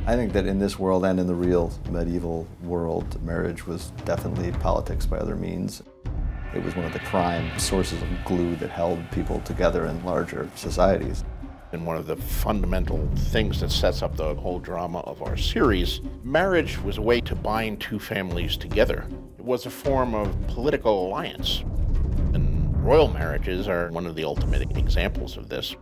I think that in this world and in the real medieval world, marriage was definitely politics by other means. It was one of the prime sources of glue that held people together in larger societies. And one of the fundamental things that sets up the whole drama of our series, marriage was a way to bind two families together. It was a form of political alliance. And royal marriages are one of the ultimate examples of this.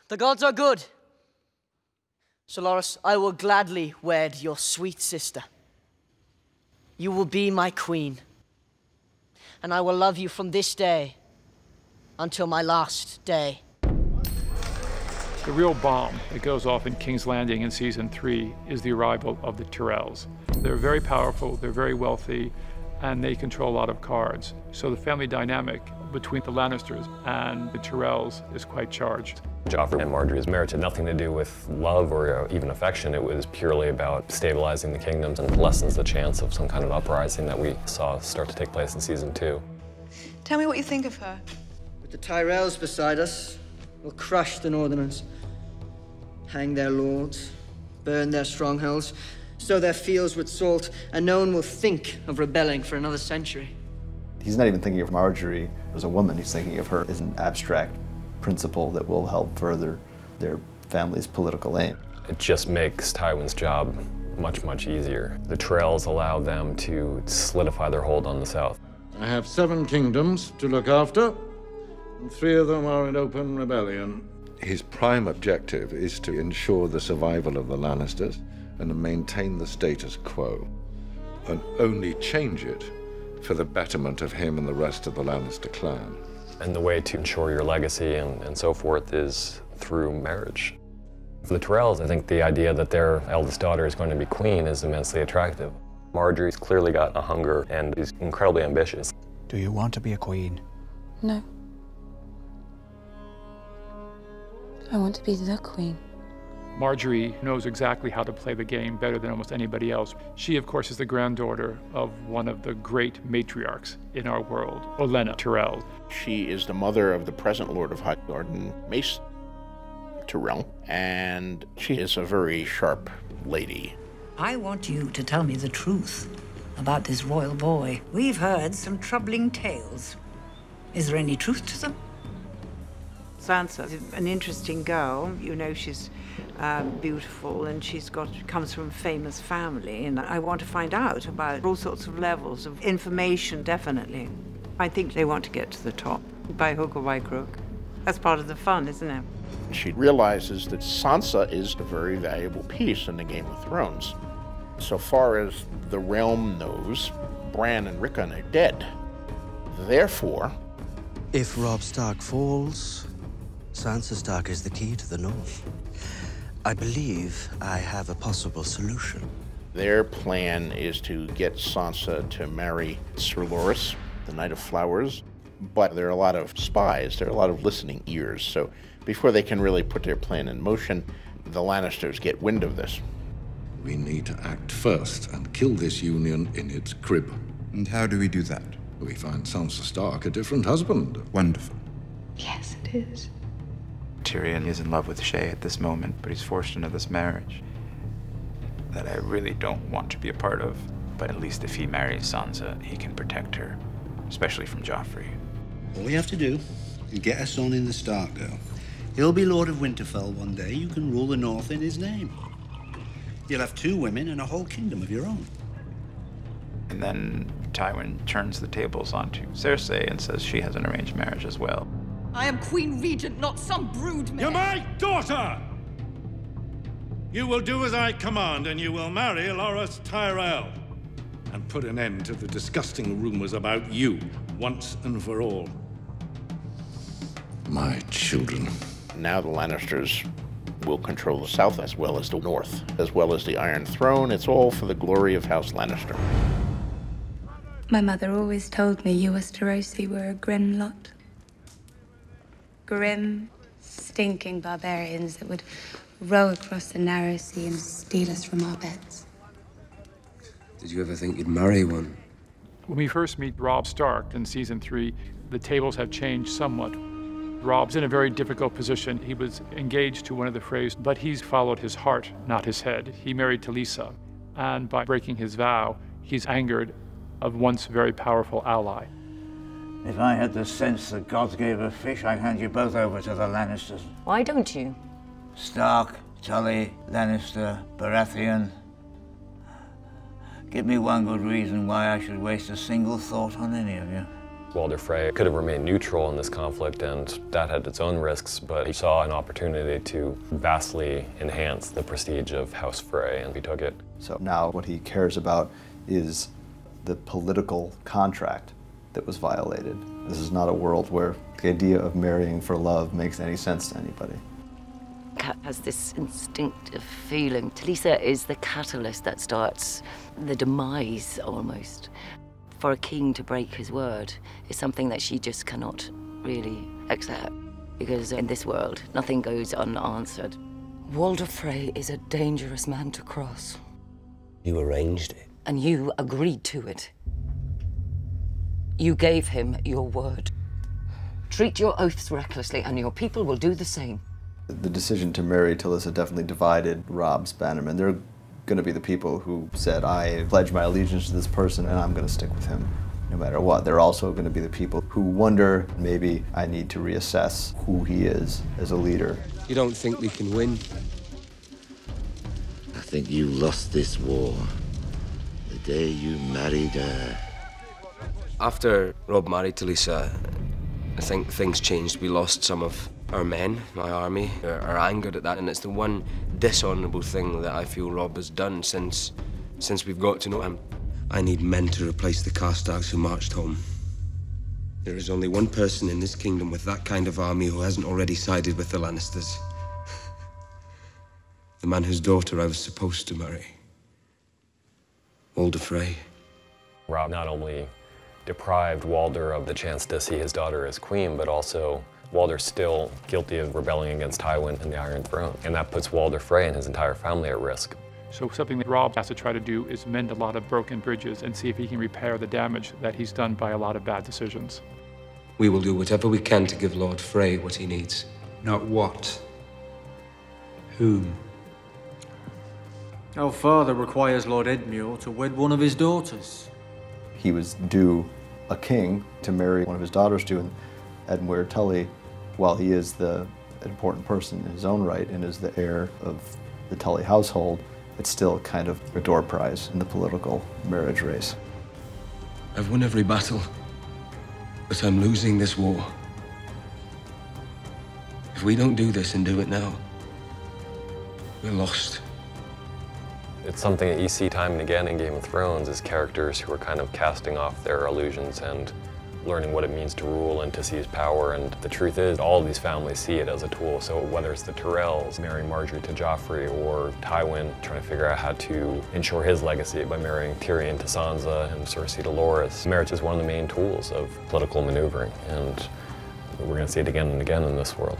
The gods are good. Solaris, I will gladly wed your sweet sister. You will be my queen. And I will love you from this day until my last day. The real bomb that goes off in King's Landing in season 3 is the arrival of the Tyrells. They're very powerful, they're very wealthy, and they control a lot of cards. So the family dynamic between the Lannisters and the Tyrells is quite charged. Joffrey and Marjorie's marriage had nothing to do with love or even affection. It was purely about stabilizing the kingdoms and lessens the chance of some kind of uprising that we saw start to take place in season 2. Tell me what you think of her. With the Tyrells beside us, we'll crush the Northerners, hang their lords, burn their strongholds, sow their fields with salt, and no one will think of rebelling for another century. He's not even thinking of Marjorie as a woman. He's thinking of her as an abstract principle that will help further their family's political aim. It just makes Tywin's job much, much easier. The Tyrells allow them to solidify their hold on the south. I have 7 kingdoms to look after, and 3 of them are in open rebellion. His prime objective is to ensure the survival of the Lannisters and to maintain the status quo, and only change it for the betterment of him and the rest of the Lannister clan. And the way to ensure your legacy and so forth is through marriage. For the Tyrells, I think the idea that their eldest daughter is going to be queen is immensely attractive. Marjorie's clearly got a hunger and is incredibly ambitious. Do you want to be a queen? No. I want to be the queen. Marjorie knows exactly how to play the game better than almost anybody else. She, of course, is the granddaughter of one of the great matriarchs in our world, Olenna Tyrell. She is the mother of the present Lord of Highgarden, Mace Tyrell, and she is a very sharp lady. I want you to tell me the truth about this royal boy. We've heard some troubling tales. Is there any truth to them? Sansa's an interesting girl. You know, she's beautiful and comes from a famous family, and I want to find out about all sorts of levels of information, definitely. I think they want to get to the top, by hook or by crook. That's part of the fun, isn't it? She realizes that Sansa is a very valuable piece in the Game of Thrones. So far as the realm knows, Bran and Rickon are dead. Therefore, if Robb Stark falls, Sansa Stark is the key to the North. I believe I have a possible solution. Their plan is to get Sansa to marry Sir Loras, the Knight of Flowers, but there are a lot of spies, there are a lot of listening ears, so before they can really put their plan in motion, the Lannisters get wind of this. We need to act first and kill this union in its crib. And how do we do that? We find Sansa Stark a different husband. Wonderful. Yes, it is. Tyrion is in love with Shay at this moment, but he's forced into this marriage that I really don't want to be a part of. But at least if he marries Sansa, he can protect her, especially from Joffrey. All we have to do is get a son in the Stark girl. He'll be Lord of Winterfell one day. You can rule the North in his name. You'll have 2 women and a whole kingdom of your own. And then Tywin turns the tables onto Cersei and says she has an arranged marriage as well. I am Queen Regent, not some brood mare. You're my daughter! You will do as I command, and you will marry Loras Tyrell. And put an end to the disgusting rumors about you, once and for all. My children. Now the Lannisters will control the South as well as the North, as well as the Iron Throne. It's all for the glory of House Lannister. My mother always told me you Westerosi were a grim lot. Grim, stinking barbarians that would row across the narrow sea and steal us from our beds. Did you ever think you'd marry one? When we first meet Robb Stark in season 3, the tables have changed somewhat. Robb's in a very difficult position. He was engaged to one of the Freys, but he's followed his heart, not his head. He married Talisa, and by breaking his vow, he's angered a once very powerful ally. If I had the sense that gods gave a fish, I'd hand you both over to the Lannisters. Why don't you? Stark, Tully, Lannister, Baratheon. Give me one good reason why I should waste a single thought on any of you. Walder Frey could have remained neutral in this conflict, and that had its own risks, but he saw an opportunity to vastly enhance the prestige of House Frey, and he took it. So now what he cares about is the political contract that was violated. This is not a world where the idea of marrying for love makes any sense to anybody. Cat has this instinctive feeling. Talisa is the catalyst that starts the demise, almost. For a king to break his word is something that she just cannot really accept, because in this world, nothing goes unanswered. Walder Frey is a dangerous man to cross. You arranged it. And you agreed to it. You gave him your word. Treat your oaths recklessly, and your people will do the same. The decision to marry Talisa definitely divided Robb's bannermen. They're going to be the people who said, I pledge my allegiance to this person and I'm going to stick with him no matter what. They're also going to be the people who wonder, maybe I need to reassess who he is as a leader. You don't think we can win? I think you lost this war the day you married her. After Robb married Talisa, I think things changed. We lost some of our men, my army, are angered at that, and it's the one dishonourable thing that I feel Robb has done since we've got to know him. I need men to replace the Carstags who marched home. There is only one person in this kingdom with that kind of army who hasn't already sided with the Lannisters. The man whose daughter I was supposed to marry. Walder Frey. Robb not only deprived Walder of the chance to see his daughter as queen, but also Walder's still guilty of rebelling against Tywin and the Iron Throne, and that puts Walder Frey and his entire family at risk. So something that Robb has to try to do is mend a lot of broken bridges and see if he can repair the damage that he's done by a lot of bad decisions. We will do whatever we can to give Lord Frey what he needs. Not what. Whom? Our father requires Lord Edmure to wed one of his daughters. He was due a king to marry one of his daughters to, and Edmure Tully, while he is the important person in his own right and is the heir of the Tully household, it's still kind of a door prize in the political marriage race. I've won every battle, but I'm losing this war. If we don't do this and do it now, we're lost. It's something that you see time and again in Game of Thrones, is characters who are kind of casting off their illusions and learning what it means to rule and to seize power. And the truth is, all of these families see it as a tool. So whether it's the Tyrells marrying Margaery to Joffrey, or Tywin trying to figure out how to ensure his legacy by marrying Tyrion to Sansa and Cersei to Loras, marriage is one of the main tools of political maneuvering, and we're going to see it again and again in this world.